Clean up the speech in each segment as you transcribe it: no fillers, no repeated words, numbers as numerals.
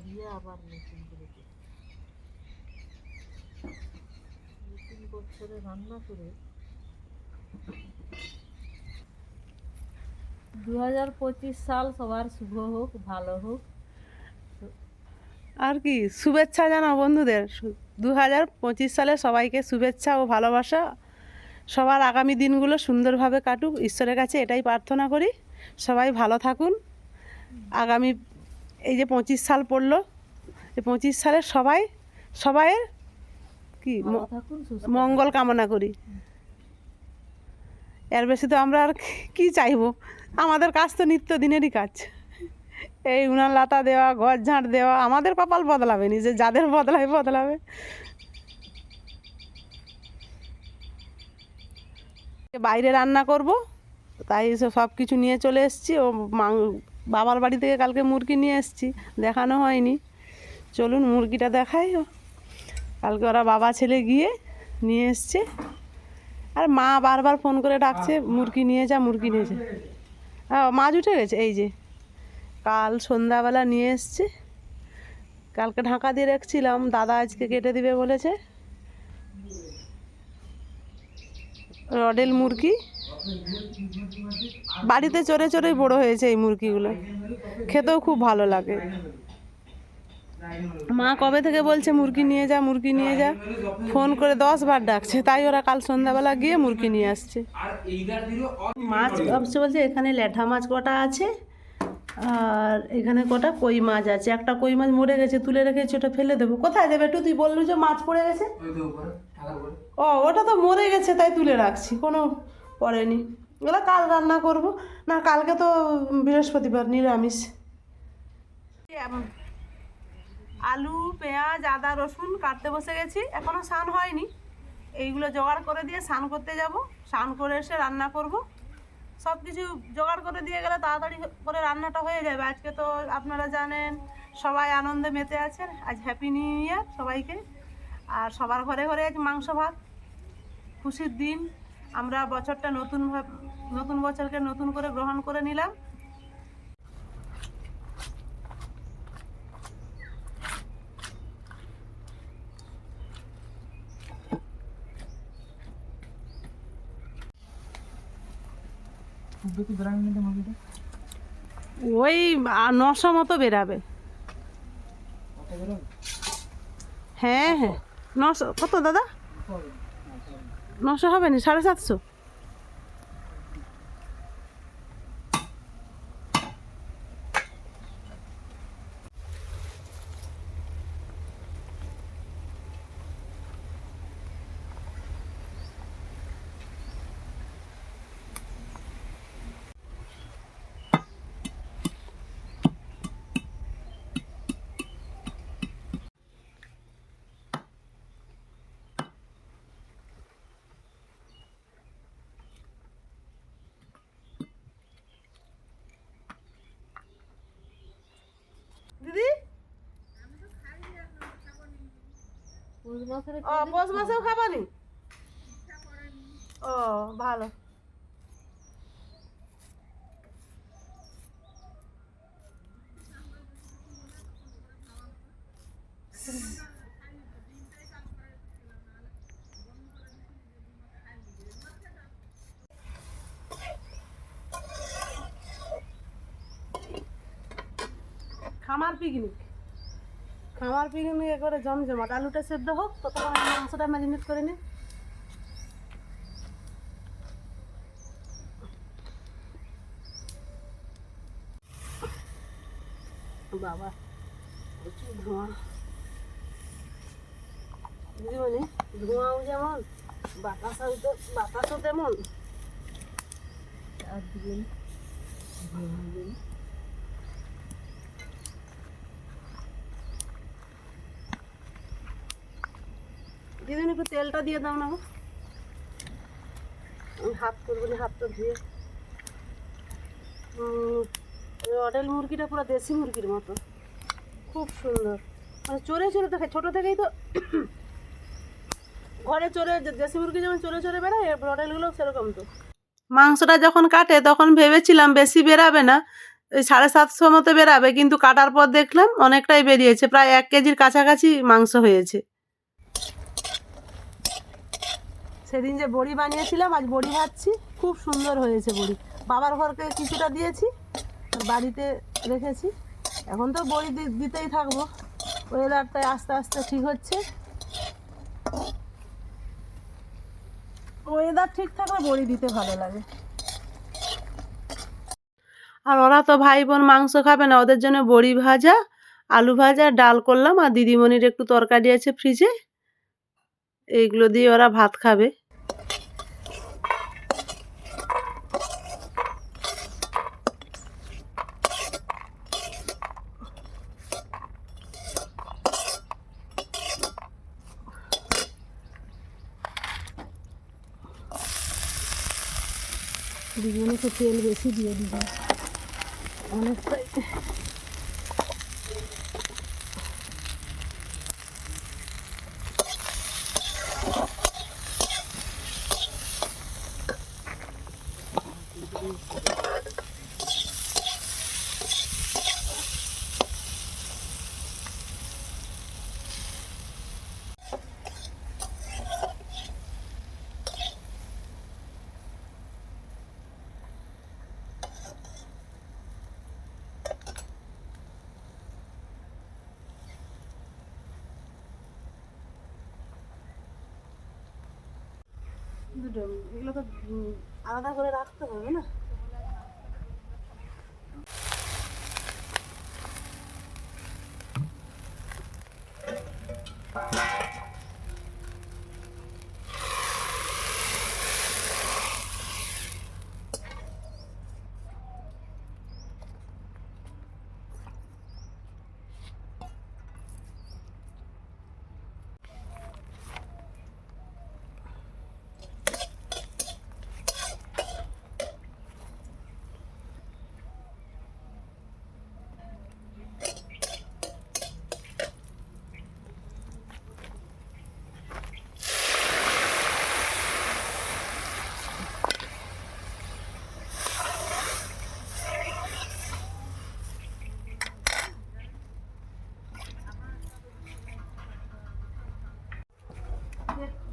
দিয়ে আবার নতুন করে করছি। নতুন বছরে রান্না করে 2025 সাল সবার শুভ হোক, ভালো হোক। আর কি শুভেচ্ছা জানাও বন্ধুদের। 2025 সালে সবাইকে শুভেচ্ছা ও ভালোবাসা। সবার আগামী দিনগুলো সুন্দরভাবে কাটুক, ঈশ্বরের কাছে এটাই প্রার্থনা করি। সবাই ভালো থাকুন। আগামী এই যে 25 সাল পড়লো, এই 25 সালে সবাইয়ের কি ভালো থাকুন, সুস্থ মঙ্গল কামনা করি। এর বেশি তো আমরা আর কি চাইবো। আমাদের কাজ তো নিত্যদিনেরই কাজ, এই উনান লাতা দেওয়া, ঘর ঝাঁট দেওয়া। আমাদের কপাল বদলাবে নি, যে যাদের বদলাবে। বাইরে রান্না করব, তাই সব কিছু নিয়ে চলে এসেছি। ও বাবার বাড়ি থেকে কালকে মুরগি নিয়ে এসেছি, দেখানো হয়নি। চলুন মুরগিটা দেখাই। কালকে ওরা বাবা ছেলে গিয়ে নিয়ে এসছে। আর মা বারবার ফোন করে ডাকছে, মুরগি নিয়ে যা। হ্যাঁ, মাছ উঠে গেছে। এই যে কাল সন্ধ্যাবেলা নিয়ে এসছে। কালকে ঢাকা দিয়ে রাখছিলাম, দাদা আজকে কেটে দিবে বলেছে। রডেল মুরগি, বাড়িতে চড়ে চড়েই বড় হয়েছে এই মুরগিগুলো। খেতেও খুব ভালো লাগে। মা কবে থেকে বলছে মুরগি নিয়ে যা, ফোন করে 10 বার ডাকছে। তাই ওরা কাল সন্ধ্যাবেলা গিয়ে মুরগি নিয়ে আসছে। মাছ ভাবছে, বলছে এখানে ল্যাঠা মাছ কটা আছে, আর এখানে কটা কই মাছ আছে। একটা কই মাছ মরে গেছে, তুলে রেখেছি, ওটা ফেলে দেবো। কোথায় দেবে একটু? তুই বললি যে মাছ পড়ে গেছে। ও, ওটা তো মরে গেছে, তাই তুলে রাখছি, কোনো পড়েনি। ওগুলো কাল রান্না করব। না, কালকে তো বৃহস্পতিবার, নিরামিষ। আলু, পেঁয়াজ, আদা, রসুন কাটতে বসে গেছি। এখনও স্নান হয়নি। এইগুলো জোগাড় করে দিয়ে স্নান করতে যাব। স্নান করে এসে রান্না করব। সব কিছু জোগাড় করে দিয়ে গেলে তাড়াতাড়ি করে রান্নাটা হয়ে যাবে। আজকে তো আপনারা জানেন সবাই আনন্দে মেতে আছেন। আজ হ্যাপি নিউ ইয়ার সবাইকে। আর সবার ঘরে ঘরে আজ মাংস ভাত, খুশির দিন। আমরা বছরটা নতুন বছরকে নতুন করে গ্রহণ করে নিলাম। ওই 900 মতো বেরাবে। হ্যাঁ, 900। কত দাদা? 900 হবে না, 750। দিদি, পৌষ মাসেও খাবানি? ও, ভালো। খামার পিকনিক করে জমজমাট। আলুটা সেদ্ধ হোক, ততক্ষণ মাংসটা ম্যারিনেট করে নি। বাবা, প্রচুর ধোঁয়া। বুঝলি, ধোঁয়াও যেমন, বাতাসও তেমন। দিদিন একটু তেলটা দিয়ে দাও না। আমি হাত করবো না, হাতটা ধুয়ে। রডেল মুরগিটা পুরো দেশি মুরগির মতো, খুব সুন্দর। মানে চড়ে দেখে, ছোটো থেকেই তো ঘরে দেশি মুরগি যেমন চড়ে বেড়ায়, রডেলগুলো সেরকম। তো মাংসটা যখন কাটে তখন ভেবেছিলাম বেশি বেরাবে না, ওই 750 মতো বেরাবে, কিন্তু কাটার পর দেখলাম অনেকটাই বেরিয়েছে, প্রায় 1 কেজির কাছাকাছি মাংস হয়েছে। সেদিন যে বড়ি বানিয়েছিলাম আজ বড়ি ভাজছি, খুব সুন্দর হয়েছে বড়ি। বাবার ঘরকে কিছুটা দিয়েছি, বাড়িতে রেখেছি। এখন তো বড়ি দিতেই থাকবো, ওয়েদারটাই আস্তে আস্তে ঠিক হচ্ছে। ওয়েদার ঠিক থাকলে বড়ি দিতে ভালো লাগে। আর ওরা তো ভাই বোন মাংস খাবে না, ওদের জন্য বড়ি ভাজা, আলু ভাজা, ডাল করলাম, আর দিদিমণির একটু তরকারি আছে ফ্রিজে, এইগুলো দিয়ে ওরা ভাত খাবে। দিদিমণিকে তেল বেশি দিয়ে দিবে অনেকটাই। এগুলো তো আলাদা করে রাখতে হবে না।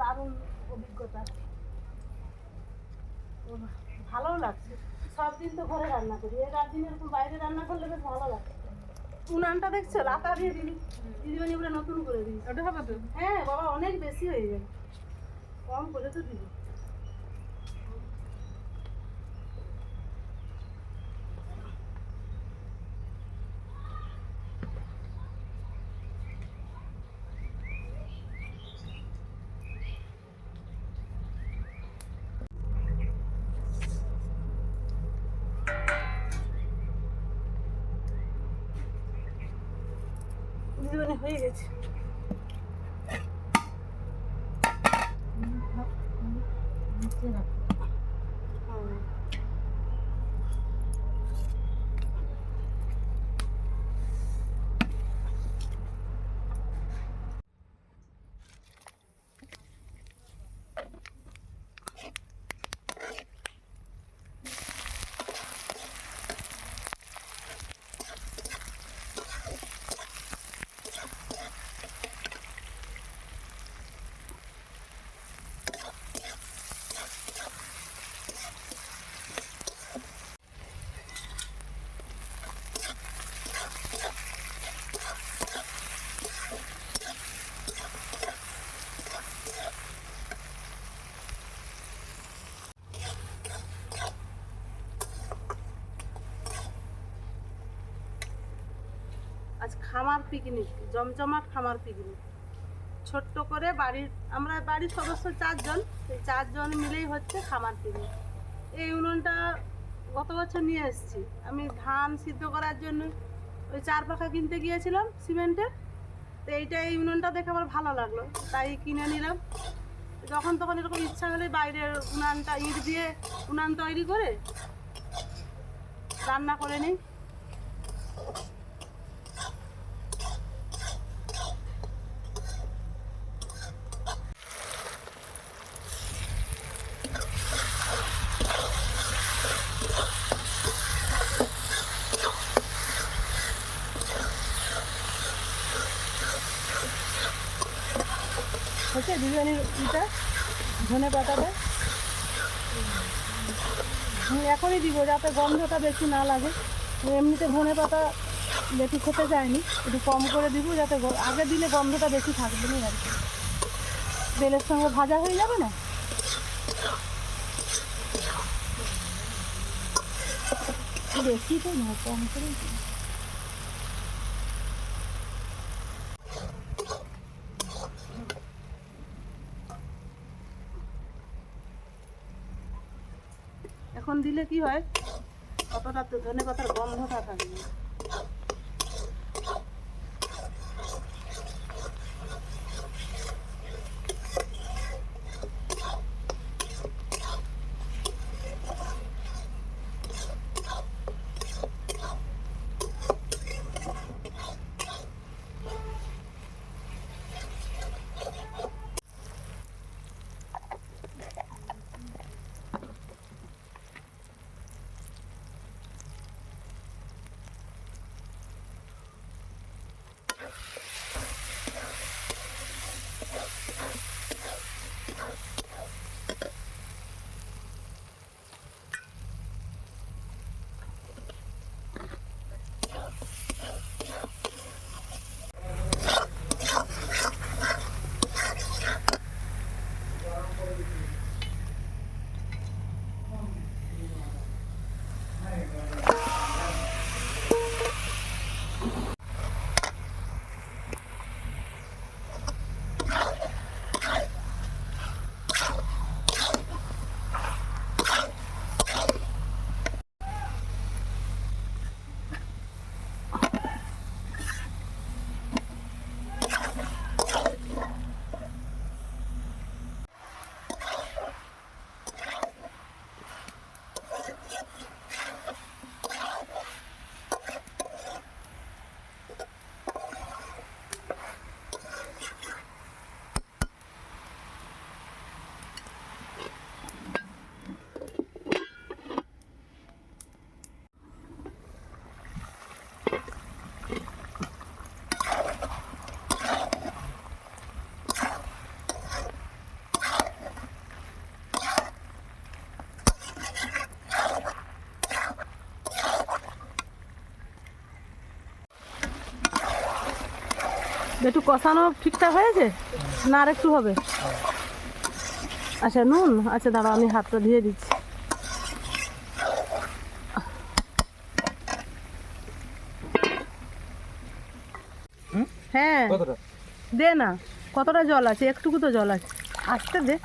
দারুণ অভিজ্ঞতা, ভালোও লাগছে। সব দিন তো ঘরে রান্না করি, এর দিন এরকম বাইরে রান্না করলে বেশ ভালো লাগে। উনানটা দেখছো লাতা দিয়ে দিদিমণি বলে নতুন করে দিই, ওটা হবে তো? হ্যাঁ বাবা, অনেক বেশি হয়ে যাবে, কম করে তো দিবি। দিদিমণি হয়ে গেছে। আজ খামার পিকনিক, জমজমাট খামার পিকনিক। ছোট্ট করে আমরা বাড়ির সদস্য 4 জন, এই 4 জন মিলেই হচ্ছে খামার পিকনিক। এই উনুনটা গত বছর নিয়ে এসেছি আমি ধান সিদ্ধ করার জন্য, ওই 4 পাখা কিনতে গিয়েছিলাম সিমেন্টের। তো এই উনুনটা দেখে আমার ভালো লাগলো, তাই কিনে নিলাম। যখন তখন এরকম ইচ্ছা হলে বাইরের উনানটা ইট দিয়ে উনান তৈরি করে রান্না করে নিই। হচ্ছে বিরিয়ানির ইটা ধনে পাতাটা আমি এখনই দিব যাতে গন্ধটা বেশি না লাগে। এমনিতে ধনে পাতা বেশি খেতে চাইনি, একটু কম করে দিব যাতে আগে দিলে গন্ধটা বেশি থাকবে না আর কি। তেলের সঙ্গে ভাজা হয়ে যাবে না। বেশি তো না, কম করে দিই। এখন দিলে কি হয়, অতটা ধনে পাতার গন্ধটা থাকবে না। একটু কষানো ঠিকঠাক হয়েছে না, আর একটু হবে? আচ্ছা নুন, আচ্ছা দাঁড়াও আমি হাতটা ধুয়ে দিচ্ছি। হ্যাঁ দে না, কতটা জল আছে? একটুকু তো জল আছে, আসতে দে।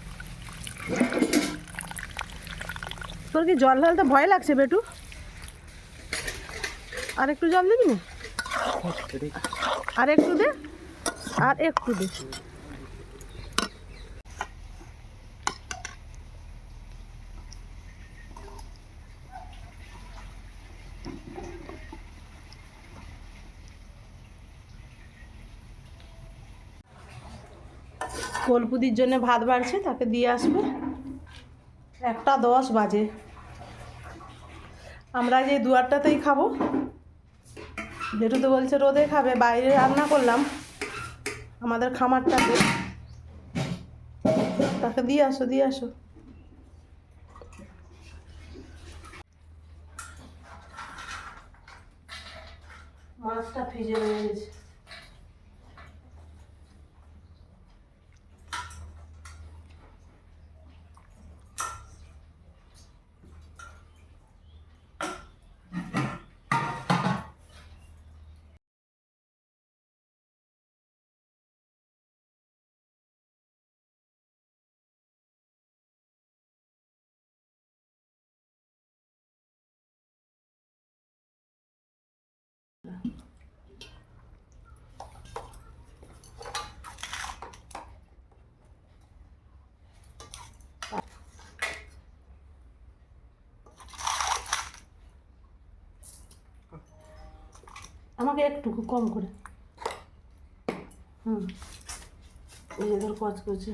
তোর কি জল ঢালতে ভয় লাগছে বেটু? আর একটু জল দিবি না? আর একটু দে, আর একটু দে। কলপুদির জন্য ভাত বাড়ছে, তাকে দিয়ে আসবে। 1:10 বাজে। আমরা যে দুয়ারটাতেই খাবো, যেটু তো বলছে রোদে খাবে, বাইরে রান্না করলাম আমাদের খামারটাতে। তাকে দিয়ে আসো, দিয়ে আসো। মাছটা ফ্রিজে রয়ে গেছে। আমাকে একটু কম করে। এই যে ধর কচ করছে।